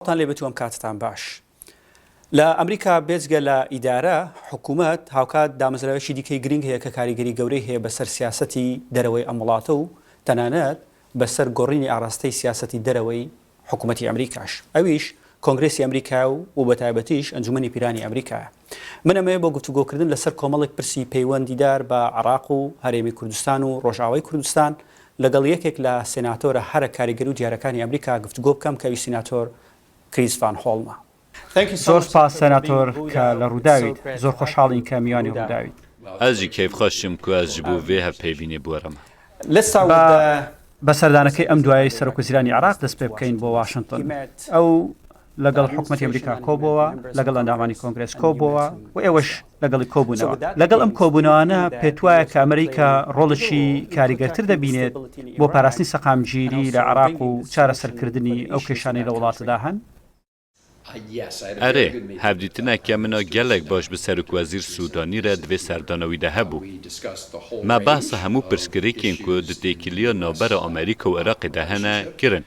تان لێ بێتووەم کاتتان باش. لە ئەمریکا بێجگە لە ئیدارە حکوومەت هاوکات دامەزراوێکی دیکەی گرنگ هەیە کە کاریگەری گەورەی هەیە بەسەر سیاسەتی دەرەوەی ئەم وڵاتە و تەنانەت بەسەر گۆڕینی ئاڕاستەی سیاسەتی دەرەوەی حکوومەتی ئەمریکاش. ئەویش کۆنگرێسی ئەمریکا و بەتایبەتیش ئەنجومەنی پیرانی ئەمریکایە. من ئەمەیە بۆ گفتوگۆکردن لەسەر کۆمەڵێک پرسی پەیوەندیدار بە عێراق و هەرێمی کوردستان و ڕۆژئاوای کوردستان لەگەڵ یەکێک لە سێناتۆرە هەرە کاریگەری و دیارەکانی ئەمریکا گفتوگۆ بکەم کە سیناتۆر کریس فان هۆڵمە. زۆر سپاس سەناتۆر کە لە ڕووداویت، زۆر خۆشحاڵین کە میوانی ڕووداویت. ئەزی کەیف خۆشم کو ئەز ji بۆ vê hevpeyvînê بوەرەمە. بە سەردانەکەی ئەم دوایی سەرۆکوەزیرانی عێراق دەست پێ بکەین بۆ واشنگتن. ئەو لەگەڵ حکوومەتی ئەمریکا کۆبووە، لەگەڵ ئەندامانی کۆنگرێس کۆبووە و ئێوەش لەگەڵی کۆبوونەوە. لەگەڵ ئەم کۆبوونەوانە پێت وایە کە ئەمریکا ڕۆڵێکی کاریگەرتر دەبینێت بۆ پاراستنی سەقامگیری لە عێراق و چارەسەرکردنی ئەو کێشانەی لە وڵاتەدا هەن؟ ئەرێ هەفدیتنەکە منە gelek baş bi serokvezîr Sûdanî re divê serdanewî de hebû. Me behsa hemû pirsgirêkên ku di têkiliya navbera Amerîka û Iraqê de hene kirin.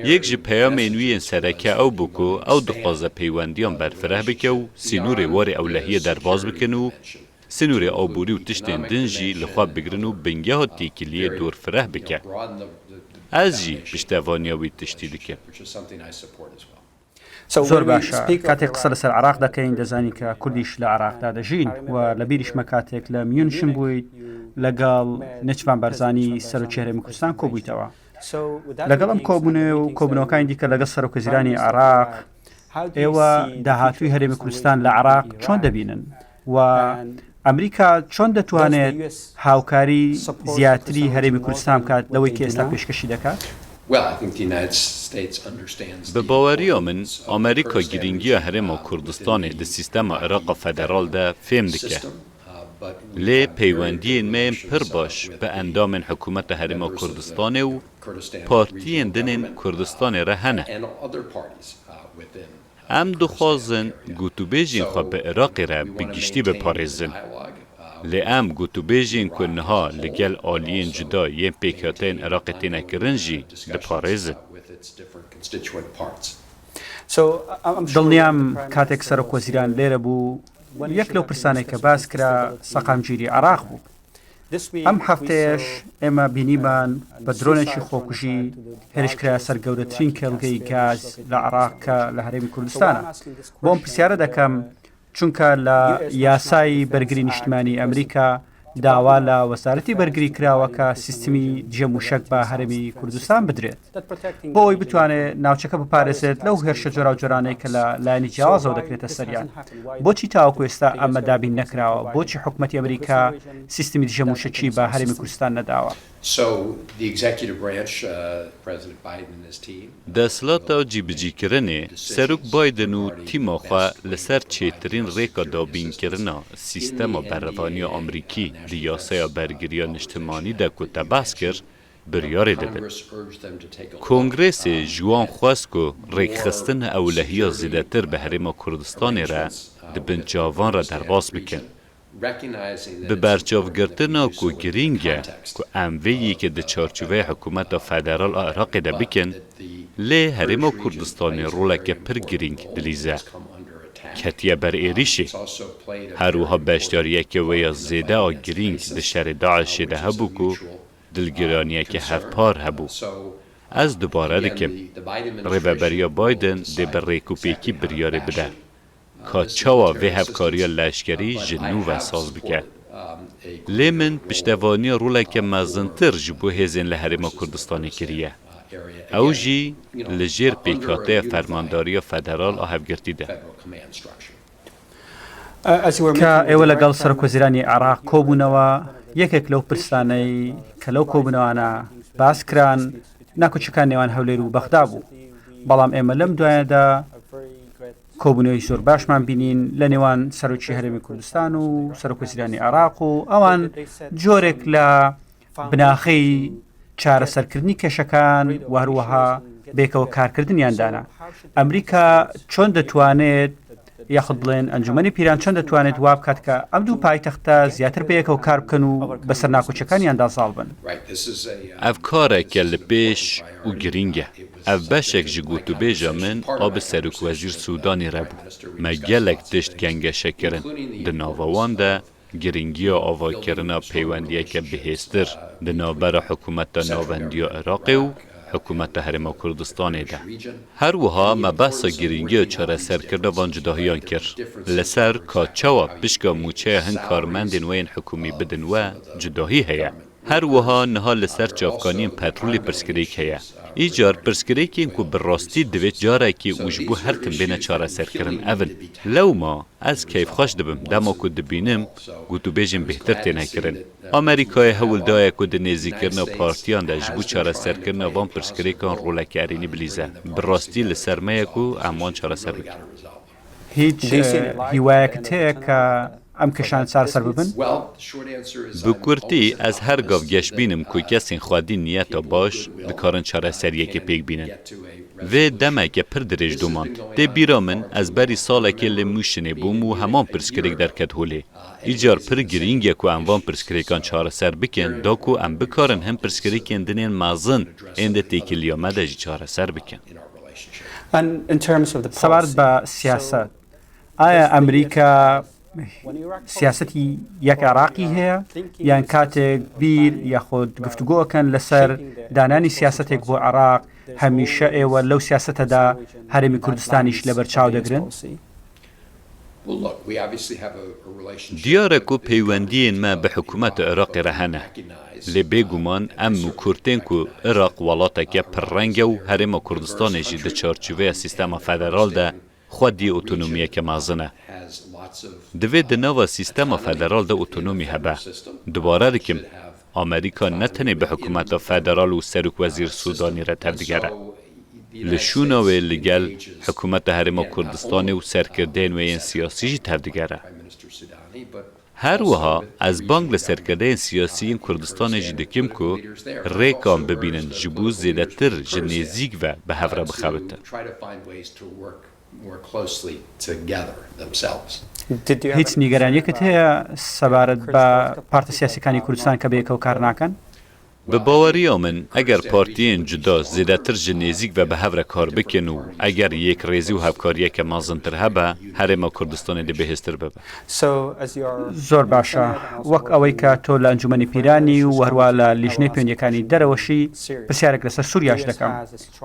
Yek ji peyamên wî yên sereke ew bû ku ew dixwaze peywendiyan berfireh bike û sînûrê warê ewlehiyê derbas bikin û sînûrê awbûrî û tiştên din jî li xwe bigirin û bingeha têkiliyê dûrfireh bike. Ez jî piştevaniya wî tiştî dikim. زۆر باشە. کاتێک قسە لەسەر عێراق دەکەین دەزانی کە کوردیش لە عێراقدا دەژین و لە بیریشمە کاتێک لە میونشم بوویت لەگەڵ نەچمان بەرزانی سەرۆکی هەرێمی کوردستان کۆبوویتەوە. لەگەڵ ئەم کۆبوونێ و کۆبوونەوەکانی دیکە لەگەڵ سەرۆکوەزیرانی عێراق ئێوە داهاتووی هەرێمی کوردستان لە عێراق چۆن دەبینن و ئەمریکا چۆن دەتوانێت هاوکاری زیاتری هەرێمی کوردستان بکات لەوەی کە ئێستا پێشکەشی دەکات؟ Bi baweriya min, Amerîka girîngiya Herêma Kurdistanê di sîstema Iraqa federal de fêhm dike. Lê peywendiyên me yên pir baş bi endamên hikûmeta Herêma Kurdistanê û partiyên dinên Kurdistanê re hene. Em dixwazin gotûbêjên xwe bi Iraqê re bi giştî biparêzin. Lê em gotûbêjên ku niha li gel aliyên cuda yên pêkhateyên Iraqê têne kirin jî diparêzin. دڵنیام کاتێک سەرۆکوەزیران لێرە بوو یەک لەو پرسانێک کە باس کرا سەقامگیری عێراق بوو. ئەم هەفتەیەش ئێمە بینیمان بە درۆنێکی خۆکوژی هێرشکرا سەر گەورەترین کێڵگەی گاز لە عێراق کە لە هەرێمی کوردستانە. بۆم پرسیارە دەکەم چونکە لە یاسای بەرگری نیشتمانی ئەمریکا داوا لە وەزارەتی بەرگری کراوە کە سیستمی جێموشەک بە هەرێمی کوردستان بدرێت بۆ ئەوی بتوانێت ناوچەکە بپارێزێت لەو هێرشە جۆرا و جۆرانەی کە لە لایەنی جیاوازەوە دەکرێتە سەریان. بۆچی تاوەکو ئێستا ئەمە دابین نەکراوە؟ بۆچی حکوومەتی ئەمریکا سیستمی جێموشەکی بە هەرێمی کوردستان نەداوە؟ دەسەڵاتە جیبجیکردنê serok Biden û tîma xwe li ser çêtirîn rêka dabînkirina sîstema berrevaniya Amerîkî di yasaya bergiriya niştimanî de ku te behs kir biryarê didin. Kongrêsê ji wan xwest ku rêkxistin ewlehiya zêdetir bi Herêma Kurdistanê re di bin çavan re derbas bikin. Bi berçavgirtina ku girîngiya ku em vê yekê di çarçoveya hikûmeta federal a Iraqê de bikin, lê Herêma Kurdistanê roleke pir girîng dilîze. Ketiye ber êrişê. Her wiha beşdariyeke wê ya zêde a girîng di şerê DAIŞê de hebû ku dilgiraniyeke hevpar hebû. Ez dubare dikim. Rêveberiya Biden dê bi rêkûpêkî biryarê bide. Ka çawa vê hevkariya leşkerî ji nû ve saz bike. Lê min piştevaniya roleke mezintir ji bo hêzên li Herêma Kurdistanê kiriye. Ew jî li jêr pêkhateya fermandariya federal a hevgirtî de. کە ئێوە لەگەڵ سەرۆکوەزیرانی عێراق کۆبوونەوە یەکێک لەو پرسانەی کە لەو کۆبوونەوانە باس کران ناکۆچەکان نێوان هەولێر و بەغدا بوو. بەڵام ئێمە لەم دوایەدا کۆبوونەوەی زۆر باشمان بینین لە نێوان سەرۆکی هەرێمی کوردستان و سەرۆکوەزیرانی عێراق و ئەوان جۆرێک لە بناخەی چارەسەرکردنی کێشەکان و هەروەها بێکەوە کارکردنیاندانا. ئەمریکا چۆن دەتوانێت یاخود بڵێن ئەنجومەنی پیران چۆن دەتوانێت وا بکات کە ئەم دوو پایتەختە زیاتر بەیەکەوە کار بکەن و بەسەر ناکۆچەکانیاندا ساڵ بن؟ Ev kareke li pêş û girîng e. ev beşek ji gotûbêja min a bi Serokvezîr Sûdanê re bû. Me gelek tişt gengeşekirin. Di nava wan de girîngiya avakirina peywendiyeke bihêztir di navbera hikûmeta navendiya Iraqê û hikûmeta Herêma Kurdistanê de. Her wiha me behsa girîngiya çareserkirina van cudahiyan kir. Li ser ka çawa pişka mûçeya hin karmendên wê yên hikûmî bidin we cudahî heye. Her wiha niha li ser çavkaniyên petrolê pirsgirêk heye. Îcar pirsgirêkên ku bi rastî divê carekê û ji bo her tim bêne çareserkirin ev in. Lewma ez keyfxweş dibim dema ku dibînim gotûbêjên bêhtir têne kirin. Amerîkayê hewil daye ku di nêzîkirina partiyan de ji bo çareserkirina van pirsgirêkan roleke erênî bilîze. Bi rastî li ser me ye ku em wan çareser bikin. هیچ هیوایەکت هەیە کە ئەم کەشان چارەسەر ببن؟ Bi kurtî ez her gav geş bînim ku kesên xwedî niyeta baş dikarin çareseriyekê pêk bînin. Vê demeke pir dirêj domand. Tê bîra min ez berî salekê li Mûşinê bûm û heman pirsgirêk derket holê. Îcar pir girîng ye ku em van pirsgirêkan çareser bikin, da ku em bikarin hin pirsgirêkên dinên mezin ên de têkiliya me de jî çareser bikin. سەبارەت بە سیاسەت ئایا ئەمریکا سیاسەتی یەک عێراقی هەیە یان کاتێک بیر یاخود گفتوگۆکەن لەسەر دانانی سیاسەتێک بۆ عێراق هەمیشە ئێوە لەو سیاسەتەدا هەرێمی کوردستانیش لەبەرچاو دەگرن؟ دیارە ku peywendiyên me bi hikûmeta Iraqê re hene. Lê bêguman em û Kurtên ku Iraq welateke pirreng e û Herêma Kurdistanê jî di çarçoveya sîstema federal de xwedî otonomiyeke mezin e. Divê di nava sîstema federal de otonomî hebe. Dubare dikim, Amerîka ne tenê bi hikûmeta federal û Serokvezîr Sûdanê re tevdigere. Li şûna wê li gel hikûmeta Herêma Kurdistanê û serkirdeyên wê yên siyasî jî tevdigere. Her wiha ez bang li serkirdeyên siyasî yên Kurdistanê jî dikim ku rêkan bibînin ji bo zêdetir ji nêzik ve bi hev re bixebitin. هیچ نیگەرانیەکت هەیە سەبارەت بە پارتە سیاسیەکانی کوردستان کە بەیەکەوە کار ناکەن؟ Bi baweriya min eger partiyên cuda zêdetir ji nêzik ve bi hev re kar bikin û eger yêkrêzî û hevkariyeke mezintir hebe, Herêma Kurdistanê dê bihêztir bibe. زۆر باشە وەک ئەوەی کە تۆ لە ئەنجومەنی پیرانی و هەروە لە لیژنەی پەیوەندیەکانی دەرەوەشی پرسیارێک لەسەر سووریاش دەکەم.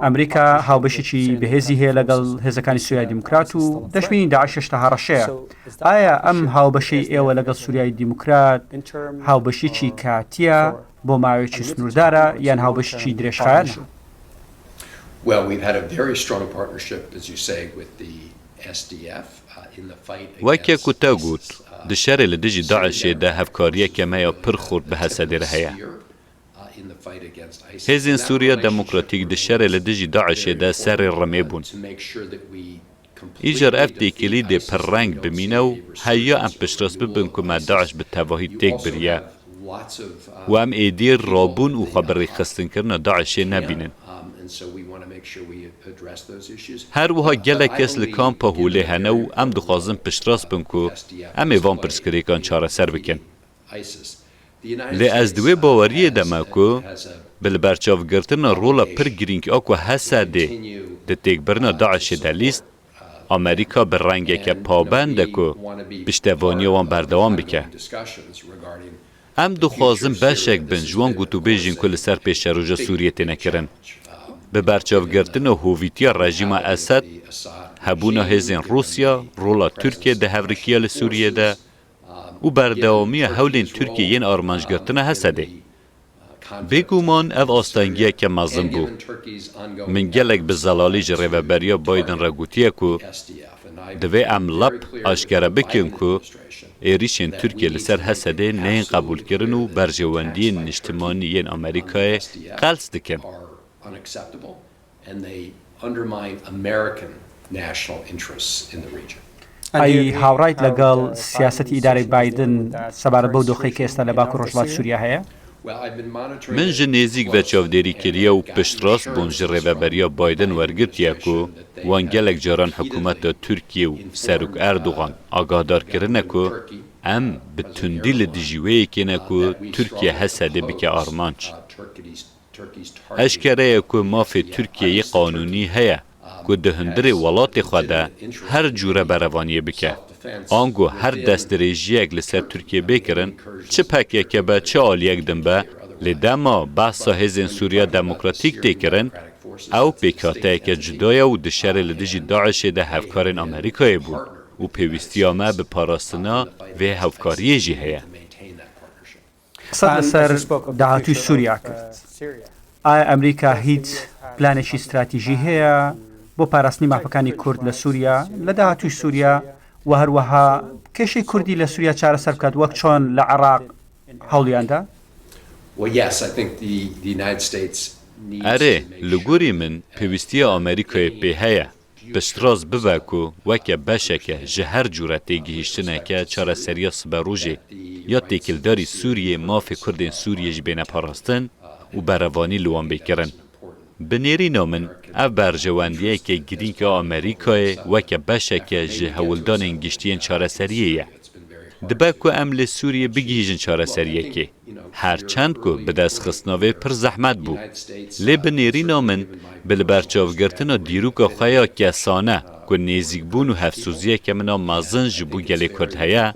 ئەمریکا هاوبەشێکی بەهێزی هەیە لەگەڵ هێزەکانی سووریای دیموکرات و دەشبینی داعش تا هەڕەشەیە. ئایا ئەم هاوبەشەی ئێوە لەگەڵ سووریای دیموکرات هاوبەشێکی کاتیە بۆ ماوەیەکی سنووردارە یان هاوبەشێکی درێژخایەنە؟ Weke ku te got, di şerê li dijî DAIŞê de hevkariyeke me ya pir xurt bi hesedê re heye. Hêzên Sûriya Demokratîk di şerê li dijî DAIŞê de serê rimê bûn. Îcar ev têkilî dê pirreng bimîne û heya em piştras bibin ku me DAIŞ bi tevahî têk biriye û em êdî rabûn û xwe bi rêxistinkirinê DAIŞê nebînin. Her wiha gelek kes li kampa holê hene û em dixwazin piştras bin ku em ê van pirsgirêkan çareser bikin. Lê ez di wê baweriyê de me ku bi li berçavgirtina rola pir girîng a ku Hesedê di têkbirina DAIŞê de lîst, Amerîka bi rengeke pabend e ku piştevaniya wan berdewam bike. Em dixwazin beşek bin ji wan gotûbêjên ku li ser pêşeroja Sûriyê têne kirin. Bi berçavgirtina hovîtiya rejîma Esed, hebûna hêzên Rûsya, rola Tirkiye di hevrikiya li Sûriyê de û berdewamiya hewlên Tirkiye yên armanjgirtina Hesedê. Bêguman ev astengiyeke mezin bû. Min gelek bi zelalî ji rêveberiya Biden re gotiye ku divê em lep aşkere bikin ku êrişên Tirkiye li ser Hesedê neyên qebûlkirin û berjewendiyên niştimanî yên Amerîkayê qels dikin. ئەی هاوڕایت لەگەڵ سیاسەتی ئیدارەی بایدن سەبارەت بەو دۆخەی کە ئێستا لە باکوور ڕۆژهەڵاتی سووریا هەیە؟ Min ji nêzik ve çavderîkiriya û piştrast bûn ji rêveberiya Biden wergirtiye ku wan gelek caran hikûmeta Tirkiye û Serok Erdogan agahdar kirine ku em bi tundî li dijî wê yekê ne ku Tirkiye Hesedê bike armanc. اشکره که مافی ترکیه قانونی هیا که دهندر ولات خواده هر جوره بروانی بکه. آنگو هر دست ریجیگ لسر ترکیه بکرن چه پکیه که به چه آلیگ دن به لدما بحثا هزین سوریا دموکراتیک دیکرن او پیکاته که جدای و دشار لدیجی داعش ده هفکارن آمریکای بود و پیوستی آمه به پاراستنا و هفکاری جی هیا. قسەت لەسەر داهاتووی سووریا کرد. ئایا ئەمریکا هیچ پلانێکی استراتیژی هەیە بۆ پاراستنی مافەکانی کورد لە سووریا لە داهاتووی سووریا و هەروەها کێشەی کوردی لە سووریا چارەسەر بکات وەک چۆن لە عێراق هەوڵیاندا؟ اره لگوری من پیوستی آمریکای پی هیا بشتراز ببکو وکه بشکه جهر جورته گیشتنه که چاره سریا سبروجه یا تکلداری سوریه ماف کردین سوریه جبینه پاراستن و بروانی لوان بکرن. بنیری نامن اف برجواندیه که گرینگ آمریکای وکه بشکه جه هولدان انگشتین چاره سریه دبکو امل سوریه بگیجن چاره سریه که هرچند که به دست خستناوه پر زحمت بود. لی بنیری نامن بلبرچاوگرتنا دیروک خوایا کسانه که نیزیک بون و هفسوزیه که منا مازن جبو گلی کرد هیا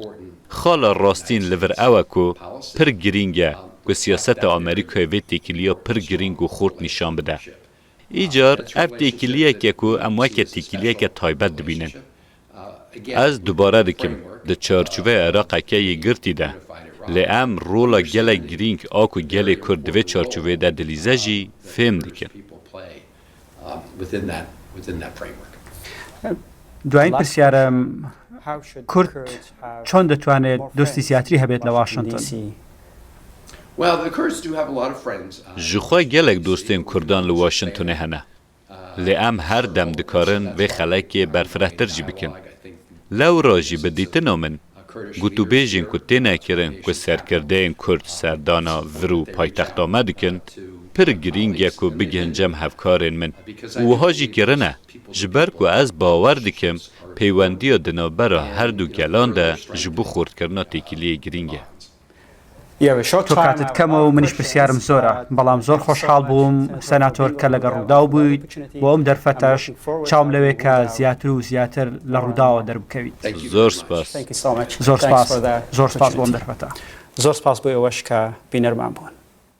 خالا راستین لور اوه که پر گرینگه که سیاست آمریکای و تکیلیا پر گرینگ و خورد نشان بده. ایجار اف تکیلیه که اموه که تکیلیه که تایبت دبینن. از دوباره دکم ده چارچوه عراق که یه گرتی ده لی ام رولا گل گرینگ آکو گل کرد و چارچوه ده دلیزه جی فهم دکن. دوایین پرسیارم کورد چۆن دەتوانێت دۆستی زیاتری هەبێت لە واشنگتن؟ جخواه گلک دوستین کردان لە واشنگتن هنه لی ام هر دم دکارن و خلکی برفرهتر جی بکن. لو راجی بدیت نامن گوتو بیجین که تینه کرن که سرکردهین کرد سردانا ورو پایتخت آمد کن پر گرینگه که بگنجم هفکارین من و هاجی کرنه جبر که از باور دکم پیوندی و دنابرا هر دو گلان ده جبو خورد کرنا تکیلی گرینگه. تۆ کاتت کەمە و منیش پرسیارم زۆرە بەڵام زۆر خۆشحاڵ بووم سەناتۆر کە لەگەڵ ڕووداو بوویت بۆ ئەم دەرفەتەش چاوم لەوێ کە زیاتر و زیاتر لە ڕووداوە دەربکەویت. زۆر سپاس. زۆر سپاس بۆم دەرفەتە. زۆر سپاس بۆ ئێوەش کە بینەرمان بوون.